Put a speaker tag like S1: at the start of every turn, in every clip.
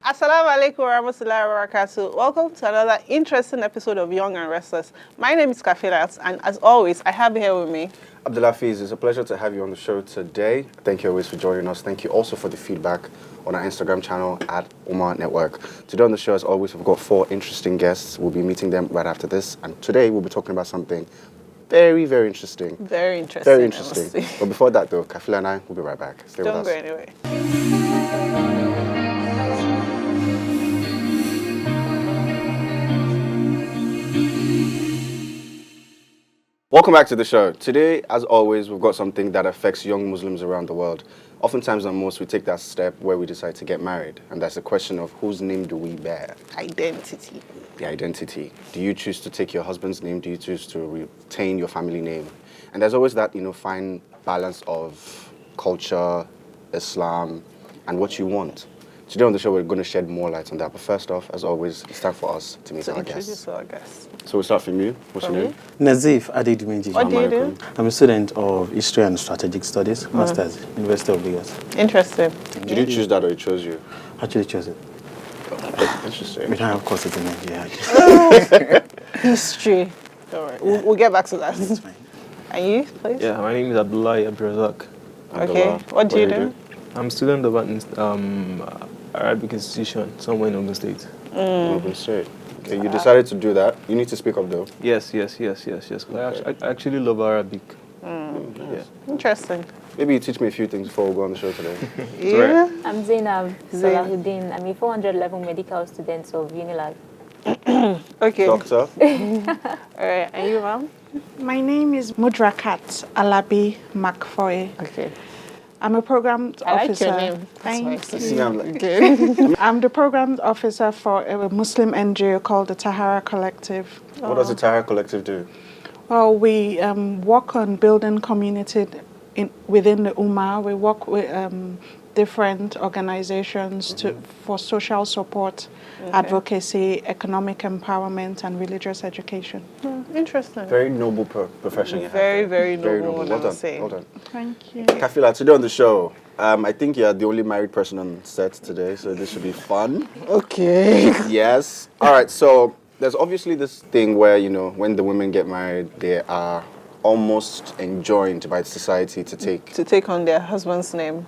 S1: Assalamu alaikum warahmatullahi wabarakatuh. Welcome to another interesting episode of Young and Restless. My name is Kafilat, and as always, I have here with me
S2: Abdulhafiz. It's a pleasure to have you on the show today. Thank you always for joining us. Thank you also for the feedback on our Instagram channel at Ummah Network. Today on the show, as always, we've got 4 interesting guests. We'll be meeting them right after this. And today we'll be talking about something very, very interesting.
S1: Very interesting.
S2: Very interesting. But before that, though, Kafila and I will be right back. Stay with us.
S1: Don't go anywhere.
S2: Welcome back to the show. Today, as always, we've got something that affects young Muslims around the world. Oftentimes and most, we take that step where we decide to get married. And that's a question of whose name do we bear?
S1: Identity.
S2: The identity. Do you choose to take your husband's name? Do you choose to retain your family name? And there's always that, fine balance of culture, Islam, and what you want. Today on the show, we're going to shed more light on that. But first off, as always, it's time for us to meet our guests.
S1: Our guests.
S2: So we'll start from you. What's your name?
S3: Nazif Adedimeji.
S1: What do you do?
S3: I'm a student of History and Strategic Studies, Masters, University of Lagos.
S1: Interesting.
S2: Did you choose that or it chose you?
S3: Actually chose it.
S2: Interesting.
S3: We don't have courses in Nigeria.
S1: History. All right. We'll get back to that.
S3: That's fine.
S1: And you, please?
S4: Yeah, my name is Abdullah Abdurazak.
S1: Okay. What do you do?
S4: I'm a student of an Arabic institution somewhere in Ogun State.
S2: Ogun State. Okay, you decided to do that. You need to speak up though.
S4: Yes. Okay. I actually love Arabic.
S2: Nice.
S4: Yeah.
S1: Interesting.
S2: Maybe you teach me a few things before we go on the show today.
S1: Yeah.
S5: I'm Zainab Salahuddin. I'm a 411 medical student of Unilag.
S1: Okay.
S2: Doctor.
S1: All right. And you, ma'am?
S6: My name is Mudrakat Alabi McFoy.
S1: Okay.
S6: I'm a program
S1: I
S6: officer.
S1: like your name.
S6: Thank you.
S2: See, I'm like,
S1: Okay.
S6: I'm the program officer for a Muslim NGO called the Tahara Collective.
S2: what does the Tahara Collective do?
S6: Well, we work on building community within the Ummah. We work with different organizations for social support, advocacy, economic empowerment, and religious education.
S1: Interesting.
S2: Very noble profession. you have
S1: Very,
S2: there.
S1: very
S2: Very
S1: noble,
S2: noble.
S1: I
S2: Well done.
S1: must say.
S2: Well done.
S6: Thank you.
S2: Kafila, today on the show, I think you're the only married person on set today, so this should be fun.
S1: Okay.
S2: Yes. All right. So there's obviously this thing where when the women get married, they are almost enjoined by society to take.
S1: To take on their husband's name.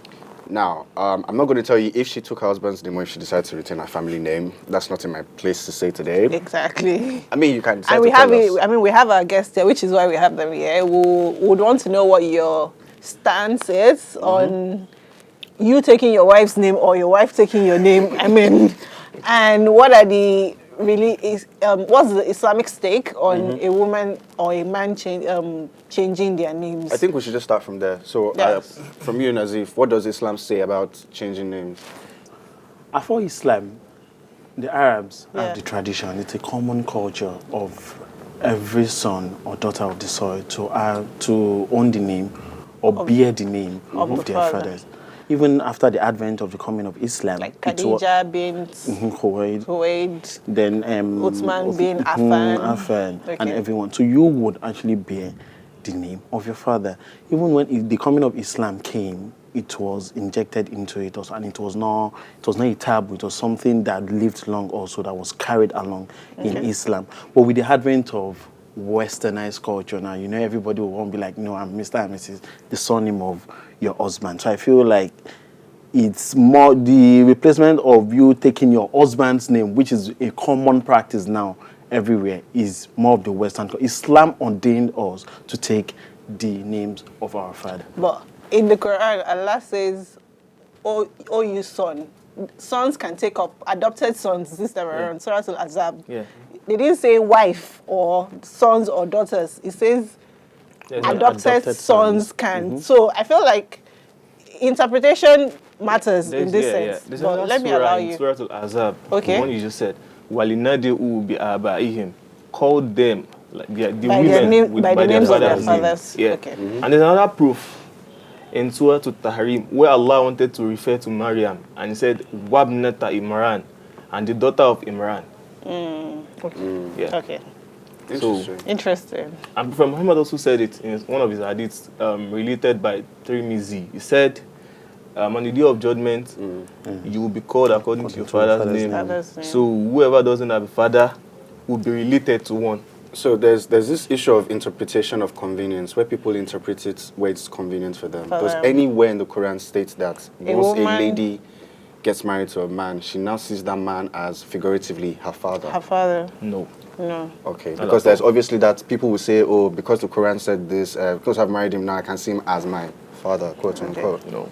S2: Now, I'm not going to tell you if she took her husband's name or if she decided to retain her family name. That's not in my place to say today.
S1: Exactly.
S2: I mean, you can.
S1: And we have we have our guests here, which is why we have them here. We would want to know what your stance is on you taking your wife's name or your wife taking your name. I mean, and what are the what's the Islamic stake on a woman or a man changing their names?
S2: I think we should just start from there. So,
S1: Yes.
S2: from you, Nazif, what does Islam say about changing names?
S3: For Islam, the Arabs
S1: Yeah.
S3: have the tradition. It's a common culture of every son or daughter of the soil to own the name or bear the name
S1: of
S3: of
S1: the
S3: their
S1: father.
S3: fathers. Even after the advent of the coming of Islam,
S1: Like
S3: it was
S1: Khadija bint
S3: Kuwait,
S1: Then
S3: then
S1: Uthman bin Affan.
S3: Affan, and
S1: Okay.
S3: everyone. So you would actually bear the name of your father. Even when the coming of Islam came, it was injected into it, and it was not a taboo. It was something that lived long, also that was carried along in Islam. But with the advent of westernized culture now, everybody will want to be like, no, I'm Mr. and Mrs. the surname of your husband. So I feel like it's more the replacement of you taking your husband's name, which is a common practice now everywhere, is more of the Western. Islam ordained us to take the names of our father.
S1: But in the Quran, Allah says, "Oh, you son, sons can take up adopted sons this time around." Surah Al-Azab.
S4: Yeah.
S1: They didn't say wife or sons or daughters. It says adopted sons can. So I feel like interpretation matters in this sense.
S4: There's
S1: But
S4: another
S1: let me
S4: surah
S1: allow
S4: in
S1: you.
S4: Surah Al-Azab,
S1: Okay.
S4: the one you just said, وَلِنَدِعُوا بِآبَائِهِمْ. Call them, like the
S1: By
S4: women,
S1: their name,
S4: with,
S1: by the
S4: their
S1: names of their
S4: father's name.
S1: fathers.
S4: Yeah.
S1: Okay.
S4: And there's another proof in Surah Al-Tahrim where Allah wanted to refer to Maryam and he said, Wabnata Imran, and the daughter of Imran.
S1: Okay.
S4: Yeah.
S1: Okay.
S2: Interesting.
S1: Interesting.
S4: And Prophet Muhammad also said it in one of his hadiths related by Tirmizi. He said, on the day of judgment, you will be called according to your father's name. So whoever doesn't have a father will be related to one.
S2: So there's this issue of interpretation of convenience, where people interpret it where it's convenient for them. Does anywhere in the Quran state that once a lady gets married to a man, she now sees that man as figuratively her father?
S1: Her father.
S4: No.
S1: No.
S2: Okay, because there's obviously that people will say, oh, because the Quran said this, because I've married him now, I can see him as my father, quote unquote.
S4: No.